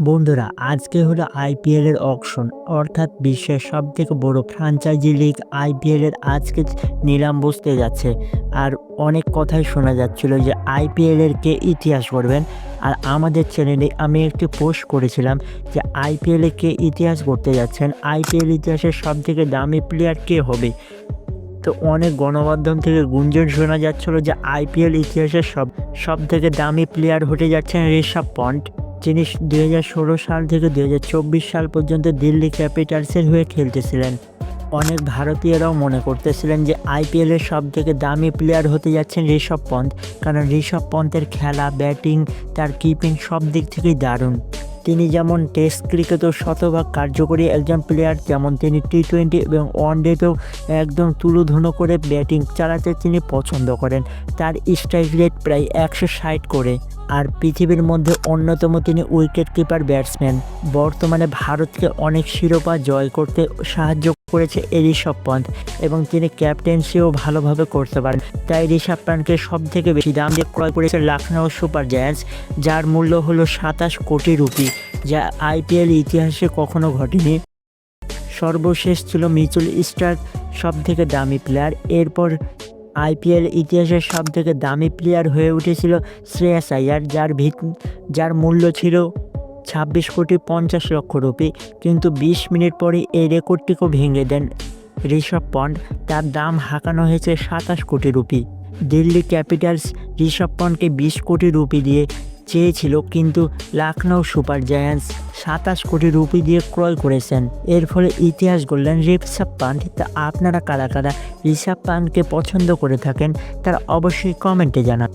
বন্ধুরা, আজকে হলো আইপিএল এর অকশন, অর্থাৎ বিশ্বের সবথেকে বড় ফ্র্যাঞ্চাইজি লিগ আইপিএল এর আজকে নিলাম বসতে যাচ্ছে। আর অনেক কথাই শোনা যাচ্ছিল যে আইপিএল এর কে ইতিহাস গড়বেন। আর আমাদের চ্যানেলে আমি একটি পোস্ট করেছিলাম যে আইপিএল এ কে ইতিহাস গড়তে যাচ্ছেন, আইপিএল ইতিহাসের সবথেকে দামি প্লেয়ার কে হবে। তো অনেক গণমাধ্যম থেকে গুঞ্জন শোনা যাচ্ছিল যে আইপিএল ইতিহাসের সবথেকে দামি প্লেয়ার হতে যাচ্ছেন ঋষভ পন্ট, যিনি 2016 সাল থেকে 2024 সাল পর্যন্ত দিল্লি ক্যাপিটালসের হয়ে খেলতেছিলেন। অনেক ভারতীয়রাও মনে করতেছিলেন যে আইপিএলের সবথেকে দামি প্লেয়ার হতে যাচ্ছেন ঋষভ পন্থ, কারণ ঋষভ পন্থের খেলা, ব্যাটিং, তার কিপিং সব দিক থেকেই দারুণ। তিনি যেমন টেস্ট ক্রিকেটেও শতভাগ কার্যকরী একজন প্লেয়ার, যেমন তিনি টি-20 এবং ওয়ানডেতেও একদম তুলোধুনো করে ব্যাটিং চালাতে তিনি পছন্দ করেন। তার স্ট্রাইক রেট প্রায় 160 করে। আর পৃথিবীর মধ্যে অন্যতম তিনি উইকেট কিপার ব্যাটসম্যান। বর্তমানে ভারতকে অনেক শিরোপা জয় করতে সাহায্য করেছে এই ঋষভ পন্থ, এবং তিনি ক্যাপ্টেন্সিও ভালোভাবে করতে পারেন। তাই ঋষভ পন্থকে সব থেকে বেশি দাম দিয়ে ক্রয় করেছে লখনৌ সুপার জায়ান্টস, যার মূল্য হলো 27 কোটি রুপি, যা আইপিএল ইতিহাসে কখনো ঘটেনি। সর্বশেষ ছিল মিচেল স্টার্ক, সব থেকে দামি প্লেয়ার। এরপর আইপিএল ইতিহাসের সবথেকে দামি প্লেয়ার হয়ে উঠেছিল শ্রেয়াস আইয়ার, যার মূল্য ছিল 26,50,00,000 রুপি। কিন্তু 20 মিনিট পরে এই রেকর্ডটিকেও ভেঙে দেন ঋষভ পন্ট। তার দাম হাঁকানো হয়েছে 27 কোটি রুপি। দিল্লি ক্যাপিটালস ঋষভ পন্টকে 20 কোটি রুপি দিয়ে চেয়েছিল, কিন্তু লখনৌ সুপার জায়ান্টস 27 কোটি রুপি দিয়ে ক্রয় করেছেন। এর ফলে ইতিহাস গড়লেন ঋষভ পন্ট। তা আপনারা কারা কারা ঋষভ পন্টকে পছন্দ করে থাকেন তারা অবশ্যই কমেন্টে জানান।